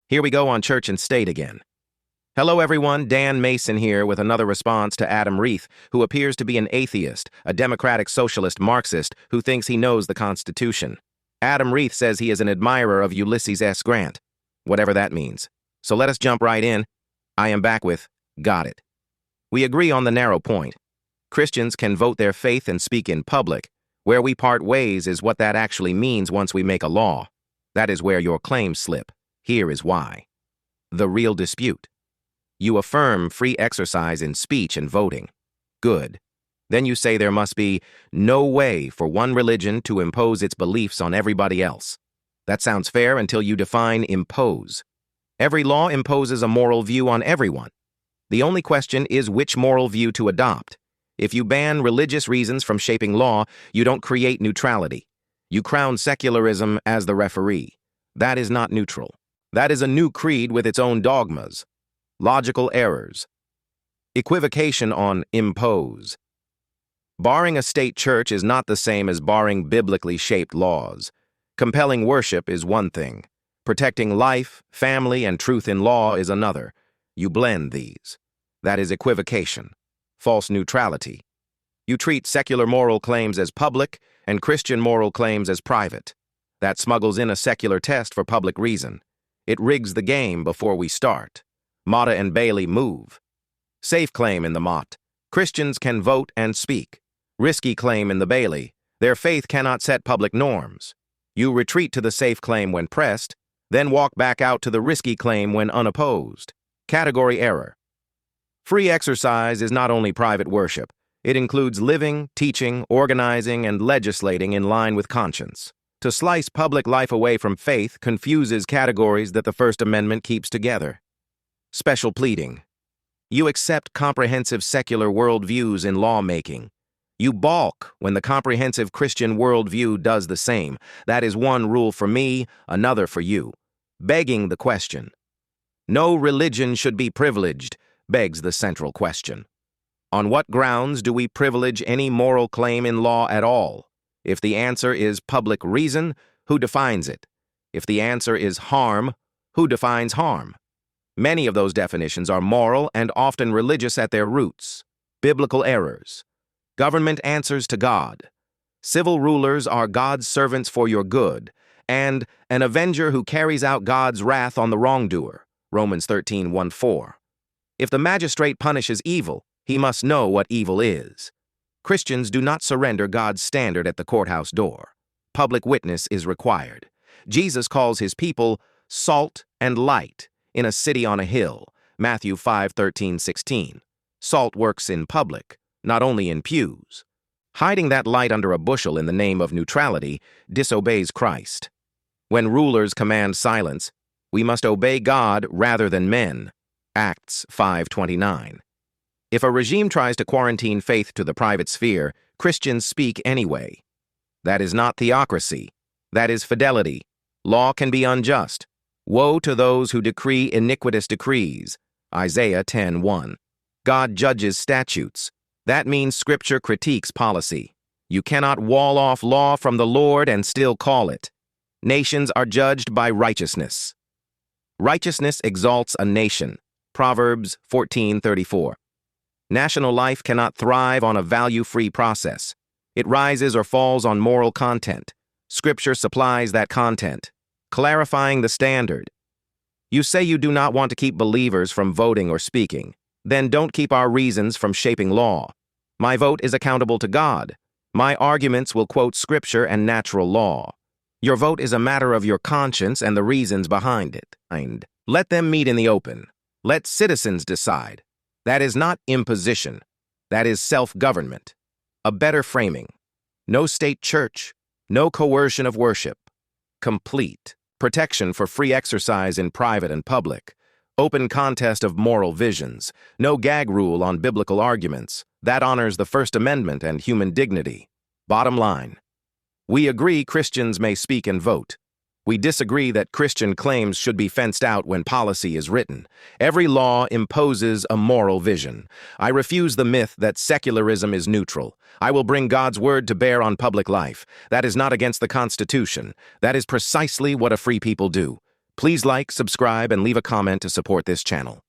Here we go on church and state again. Hello everyone, Dan Mason here with another response to Adam Reith, who appears to be an atheist, a democratic socialist Marxist who thinks he knows the Constitution. Adam Reith says he is an admirer of Ulysses S. Grant, whatever that means. So let us jump right in. I am back with, got it. We agree on the narrow point. Christians can vote their faith and speak in public. Where we part ways is what that actually means once we make a law. That is where your claims slip. Here is why. The real dispute. You affirm free exercise in speech and voting. Good. Then you say there must be no way for one religion to impose its beliefs on everybody else. That sounds fair until you define impose. Every law imposes a moral view on everyone. The only question is which moral view to adopt. If you ban religious reasons from shaping law, you don't create neutrality. You crown secularism as the referee. That is not neutral. That is a new creed with its own dogmas. Logical errors. Equivocation on impose. Barring a state church is not the same as barring biblically shaped laws. Compelling worship is one thing. Protecting life, family, and truth in law is another. You blend these. That is equivocation. False neutrality. You treat secular moral claims as public and Christian moral claims as private. That smuggles in a secular test for public reason. It rigs the game before we start. Motta and Bailey move. Safe claim in the Mott. Christians can vote and speak. Risky claim in the Bailey. Their faith cannot set public norms. You retreat to the safe claim when pressed, then walk back out to the risky claim when unopposed. Category error. Free exercise is not only private worship. It includes living, teaching, organizing, and legislating in line with conscience. To slice public life away from faith confuses categories that the First Amendment keeps together. Special pleading. You accept comprehensive secular worldviews in lawmaking. You balk when the comprehensive Christian worldview does the same. That is one rule for me, another for you. Begging the question. No religion should be privileged, begs the central question. On what grounds do we privilege any moral claim in law at all? If the answer is public reason, who defines it? If the answer is harm, who defines harm? Many of those definitions are moral and often religious at their roots. Biblical errors. Government answers to God. Civil rulers are God's servants for your good, and an avenger who carries out God's wrath on the wrongdoer. Romans 13:1-4. If the magistrate punishes evil, he must know what evil is. Christians do not surrender God's standard at the courthouse door. Public witness is required. Jesus calls his people salt and light in a city on a hill. Matthew 5:13-16. Salt works in public, not only in pews. Hiding that light under a bushel in the name of neutrality disobeys Christ. When rulers command silence, we must obey God rather than men. Acts 5:29. If a regime tries to quarantine faith to the private sphere, Christians speak anyway. That is not theocracy. That is fidelity. Law can be unjust. Woe to those who decree iniquitous decrees. Isaiah 10:1. God judges statutes. That means Scripture critiques policy. You cannot wall off law from the Lord and still call it. Nations are judged by righteousness. Righteousness exalts a nation. Proverbs 14:34. National life cannot thrive on a value-free process. It rises or falls on moral content. Scripture supplies that content. Clarifying the standard. You say you do not want to keep believers from voting or speaking. Then don't keep our reasons from shaping law. My vote is accountable to God. My arguments will quote Scripture and natural law. Your vote is a matter of your conscience and the reasons behind it. Let them meet in the open. Let citizens decide. That is not imposition. That is self-government. A better framing. No state church. No coercion of worship. Complete. Protection for free exercise in private and public. Open contest of moral visions. No gag rule on biblical arguments. That honors the First Amendment and human dignity. Bottom line. We agree Christians may speak and vote. We disagree that Christian claims should be fenced out when policy is written. Every law imposes a moral vision. I refuse the myth that secularism is neutral. I will bring God's word to bear on public life. That is not against the Constitution. That is precisely what a free people do. Please like, subscribe, and leave a comment to support this channel.